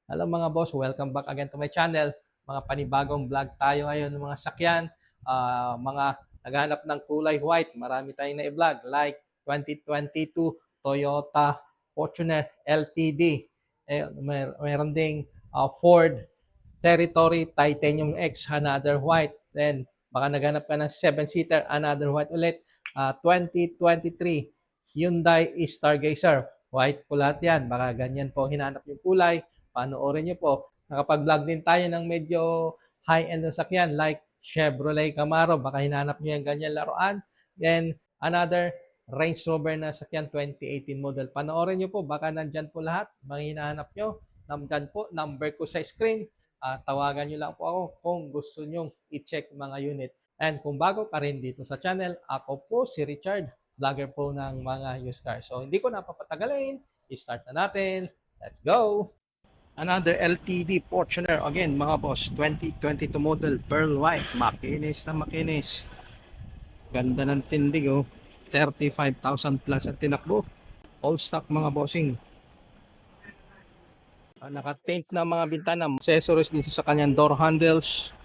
Hello mga boss, welcome back again to my channel. Mga panibagong vlog tayo ngayon ng mga sakyan, mga naghahanap ng kulay white. Marami tayong na-vlog like 2022 Toyota Fortuner LTD. Meron ding Ford Territory Titanium X, another white. Then baka naghanap ka ng 7-seater, another white ulit. 2023 Hyundai Stargazer, white po lahat yan. Baka ganyan po hinanap yung kulay. Panoorin nyo po. Nakapag-vlog din tayo ng medyo high-end na sakyan like Chevrolet Camaro. Baka hinanap nyo yung ganyan laruan. Then, another Range Rover na sakyan 2018 model. Panoorin nyo po. Baka nandyan po lahat. Mga hinahanap nyo. Nandyan po. Number ko sa screen. Tawagan nyo lang po ako kung gusto nyo i-check mga unit. And kung bago ka rin dito sa channel, ako po si Richard, vlogger po ng mga used cars. So, hindi ko na papatagalin. I-start na natin. Let's go! Another LTD Fortuner again mga boss, 2022 model, pearl white, makinis na makinis, ganda ng tindig oh, 35,000 plus at tinakbo, all stock mga bossing. Naka-paint na mga bintana, accessories dito sa kanyang door handles,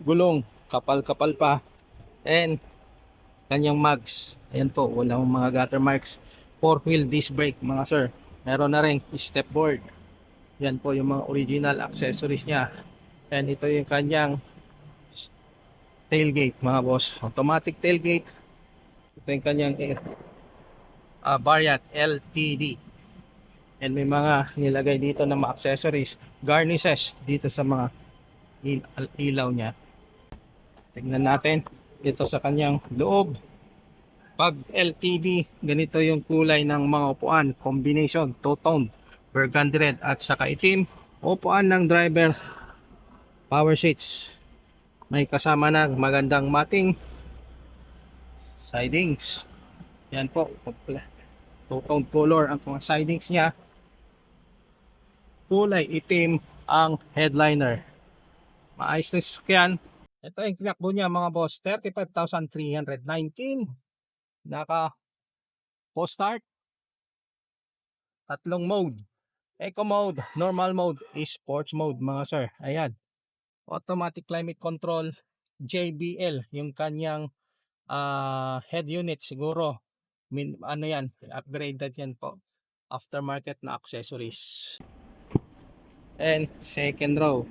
gulong, kapal-kapal pa, and kanyang mags, ayan po, walang mga gutter marks, 4-wheel disc brake mga sir, meron na rin step board. Yan po yung mga original accessories niya. And ito yung kanyang tailgate mga boss. Automatic tailgate. Ito yung kanyang variant LTD. And may mga nilagay dito na mga accessories. Garnishes dito sa mga ilaw niya. Tingnan natin dito sa kanyang loob. Pag LTD, ganito yung kulay ng mga upuan. Combination, two-tone, burgundy red at saka itim. Upuan ng driver, power seats. May kasama na magandang mating sidings. Yan po, two-tone color ang mga sidings niya. Kulay itim ang headliner. Maayos na sasakyan. Ito yung tinakbo niya mga boss, 35,319. Naka post start. Tatlong mode. Eco mode, normal mode, sports mode mga sir. Ayan. Automatic climate control, JBL, yung kanyang head unit siguro. Ano yan, upgraded yan po. Aftermarket na accessories. And second row.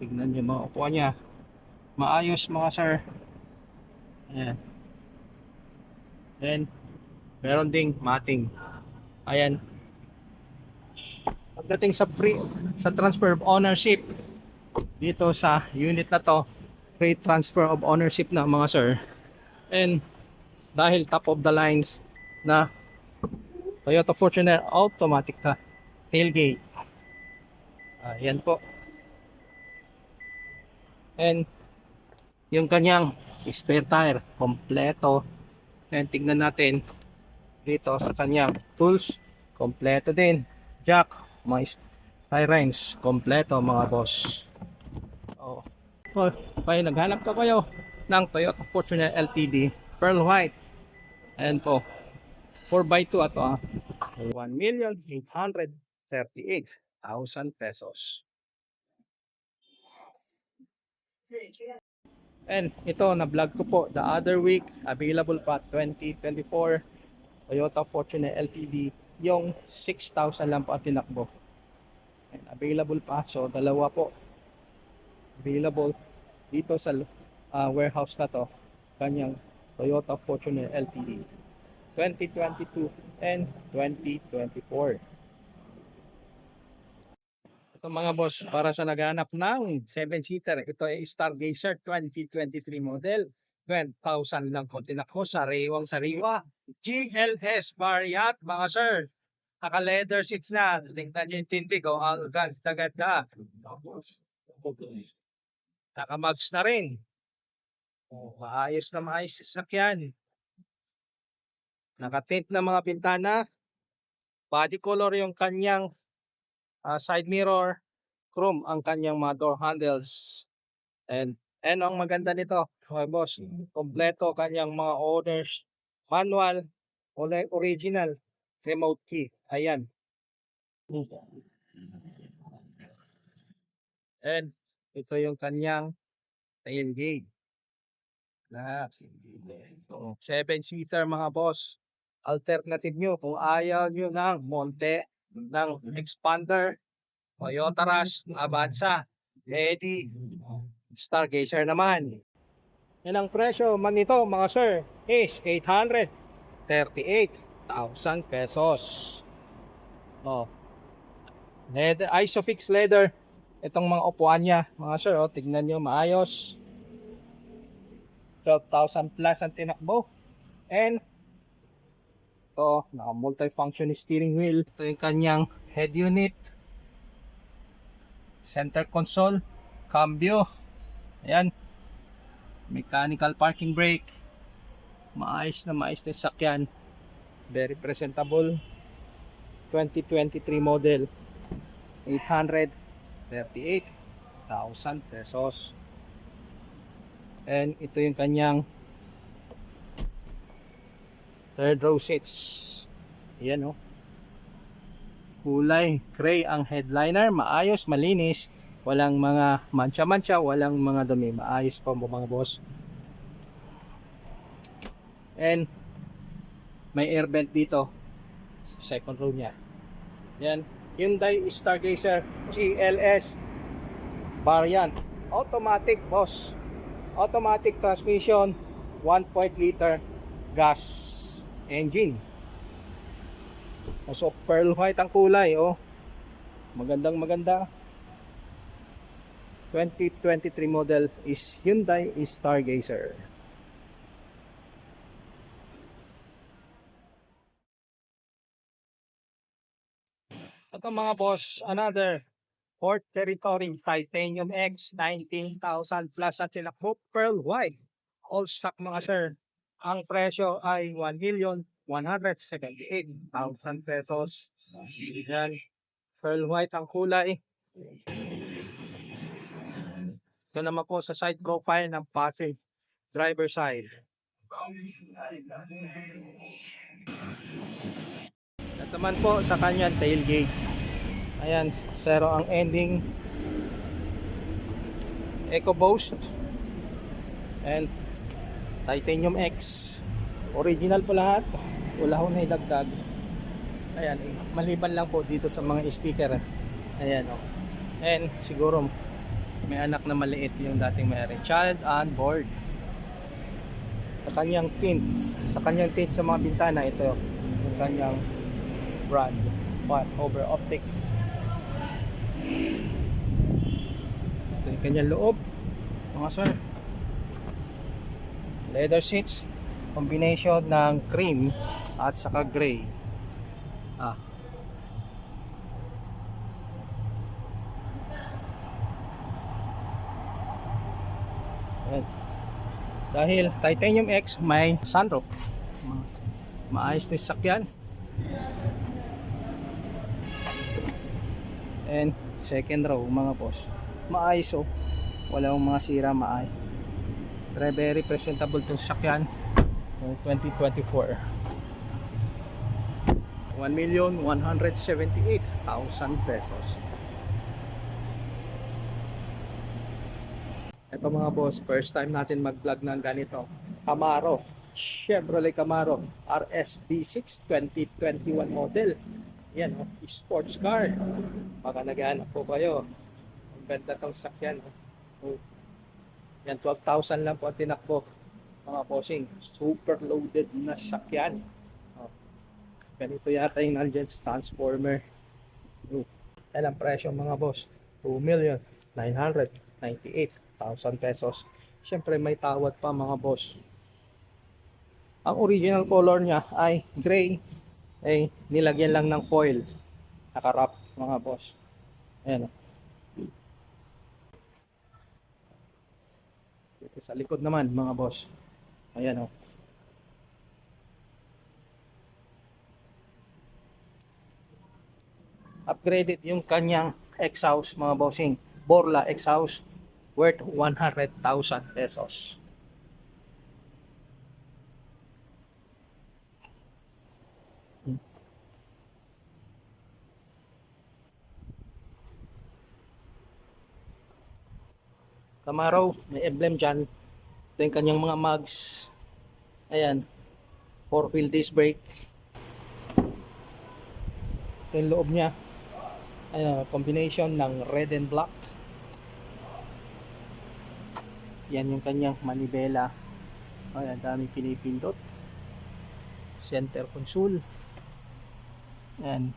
Tignan nyo mga upuan niya. Maayos mga sir. Ayan. And meron ding mating. Ayan. Pagdating sa transfer of ownership dito sa unit na to, free transfer of ownership na mga sir. And dahil top of the lines na Toyota Fortuner automatic tailgate. Ayan po. And yung kanyang spare tire kompleto. And tignan natin dito sa kanyang tools, kompleto din. Jack, mga tie rings, kompleto mga boss. Oh. Okay, naghanap ka kayo ng Toyota Fortuner LTD pearl white. Ayan po, 4x2 ato 1,838,000 pesos. And ito na vlog ko po the other week, available pa 2024 Toyota Fortuner LTD, yung 6,000 lang po ang tinakbo. And available pa, so dalawa po available dito sa warehouse na to, kanyang Toyota Fortuner LTD 2022 and 2024. Ito mga boss, para sa naghanap ng 7-seater, ito ay Stargazer 2023 model, 20,000 lang po tinakbo, sariwang-sariwa, GLS variant mga sir. Naka-leather seats na, tingnan nyo yung tindig, ang ganda-ganda. Naka-mags na rin. Maayos na maayos sasakyan. Naka-tint na mga bintana. Body color yung kanyang side mirror. Chrome ang kanyang mga door handles. And ang maganda nito, mga boss, kompleto kanyang mga orders, manual, original, remote key. Ayan. And ito yung kanyang tailgate. Lahat. 7-seater mga boss. Alternative nyo kung ayaw nyo ng monte ng expander, Toyota Rush, Avanza, Lady, Stargazer naman. Yan ang presyo man nito mga sir is 838,000 pesos. Oh, leather, Isofix leather. Itong mga upuan niya mga sir, oh, tignan nyo maayos. 12,000 plus ang tinakbo. And ito, naka multi-function steering wheel. Ito yung kanyang head unit, center console, cambio. Ayan, mechanical parking brake. Maayos na yung sakyan. Very presentable. 2023 model. 838,000 pesos. And ito yung kanyang third row seats. Ayan oh. Kulay gray ang headliner. Maayos, malinis. Walang mga mancha-mancha, walang mga dumi. Maayos pa mga boss. And may air vent dito sa second row niya. Yan, Hyundai Stargazer GLS variant. Automatic boss. Automatic transmission, 1.0 gas engine. So pearl white ang kulay, oh. Magandang maganda. 2023 model is Hyundai Stargazer. Ito mga boss, another Ford Territory Titanium X, 19,000 plus at tinakbo, pearl white. All stock mga sir. Ang presyo ay 1,178,000 pesos. Yan. Pearl white ang kulay. Ito naman po sa side profile ng passenger driver side. At naman po sa kanyang tailgate. Ayan, zero ang ending. EcoBoost and Titanium X. Original po lahat. Wala ho na ilagdag. Ayan, maliban lang po dito sa mga sticker. Ayan o. And siguro may anak na maliit yung dating may-ari. Child on board. Sa kanyang tint sa mga bintana, ito yung kanyang brand. Over Optic. Ito yung kanyang loob mga sir. Leather seats, combination ng cream at saka gray. Ayan. Dahil Titanium X may sunroof, maayos na yung sakyan. And second row mga boss, maayos oh, walang mga sira, maayos. Very presentable itong sakyan. 2024, 1,178,000 pesos. Ito mga boss, first time natin mag-vlog ng ganito. Camaro, Chevrolet Camaro RS V6 2021 model. Yan oh, sports car. Baka naghahanap po kayo. Ang ganda tong sakyan. Oh. Yan, 12,000 lang po ang tinakbo mga bossing. Super loaded na sakyan. Oh. Ganito yata yung nandyan sa transformer. Oh. Yan ang presyo mga boss, 2,998,000 pesos. Siyempre may tawad pa mga boss. Ang original color niya ay gray, ay nilagyan lang ng foil, nakarap mga boss. Ayan. Sa likod naman mga boss, ayan o. Upgraded yung kanyang exhaust mga bossing. Borla exhaust worth 100,000 pesos. Camaro, may emblem dyan. Ito yung kanyang mga mugs. Ayan, 4-wheel disc brake. Ito yung loob niya. Ayan, combination ng red and black. Yan yung kanyang manibela. Ayan, daming pinipindot. Center console. Ayan.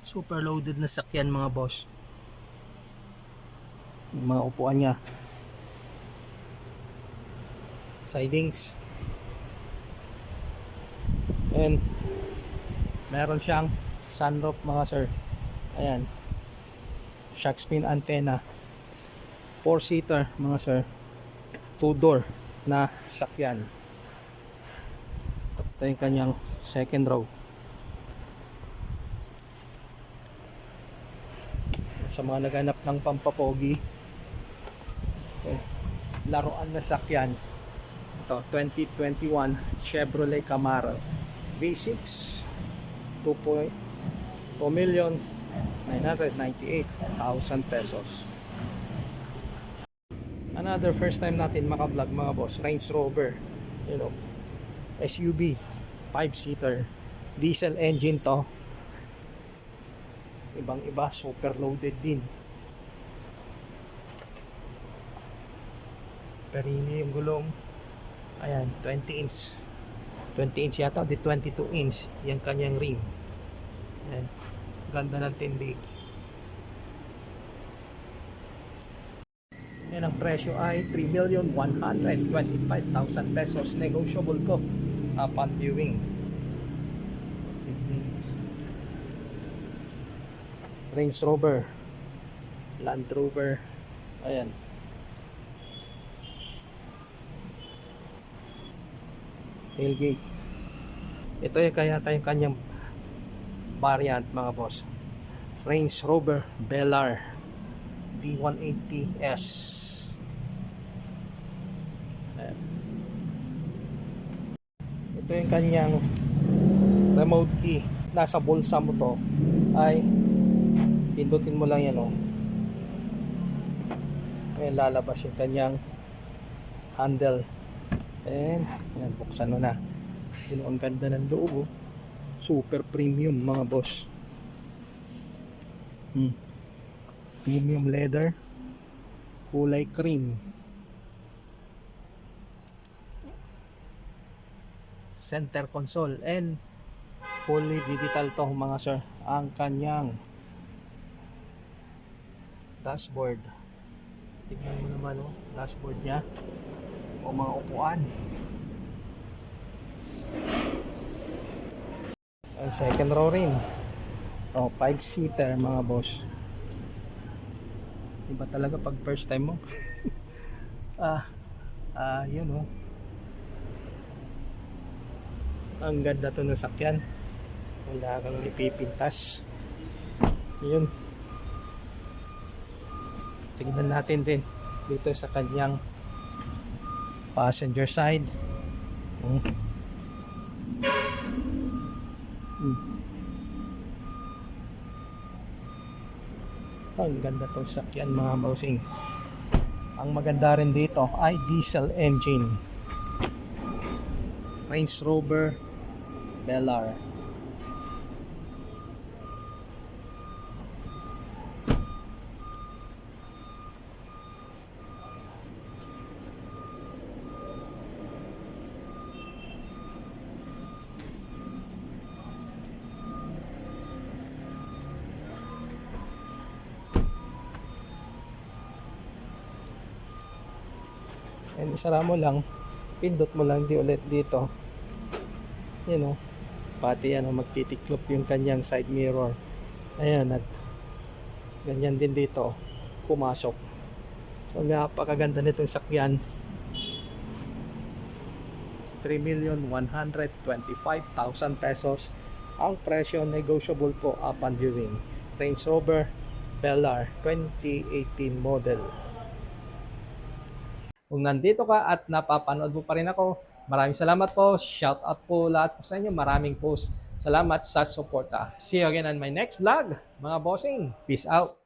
Super loaded na sakyan mga boss. Yung mga upuan niya. Sidings. And meron siyang sunroof mga sir. Ayan. Shark fin antenna. 4-seater mga sir. 2-door na sakyan. Ito yung kanyang second row. Sa mga naghanap ng pampapogi, laruan na sakyan. Ito, 2021 Chevrolet Camaro V6, 2,998,000 pesos. Another first time natin maka-vlog mga boss, Range Rover, SUV, 5-seater, diesel engine to. Ibang iba, super loaded din. Perini yung gulong. Ayan, 20 inch. 20 inch yata, di 22 inch. Yan kanyang rim. Ayan, ganda ng tindig. Yan ang presyo ay 3,125,000 pesos. Negotiable ko upon viewing. Range Rover, Land Rover. Ayan. Tailgate. Ito yung kaya tayong kanyang variant mga boss. Range Rover Velar D180S. Ayan. Ito yung kanyang remote key. Nasa bulsa mo to ay pindutin mo lang yan Ayan, lalabas yung kanyang handle. And yan, buksan mo na. Ang ganda ng loob super premium mga boss. Premium leather, kulay cream. Center console and fully digital to mga sir. Ang kanyang dashboard. Tingnan mo naman dashboard niya o mga upuan. And second row rin. 5-seater mga boss. Iba talaga pag first time mo. Yun Ang ganda to ng sakyan. Wala kang ipipintas. Yun. Tingnan natin din dito sa kanyang passenger side. Ang ganda tong sakyan mga bossing. Ang maganda rin dito ay diesel engine. Range Rover Velar. And isara mo lang, pindot mo lang di ulit dito. Pati magtitiklop yung kanyang side mirror. Ayan, at ganyan din dito, pumasok. So napakaganda nitong sakyan. 3,125,000 pesos ang presyo, negotiable po upon viewing. Range Rover Velar 2018 model. Kung nandito ka at napapanood mo pa rin ako, maraming salamat po. Shout out po lahat po sa inyo. Maraming po salamat sa suporta. See you again on my next vlog, mga bossing. Peace out.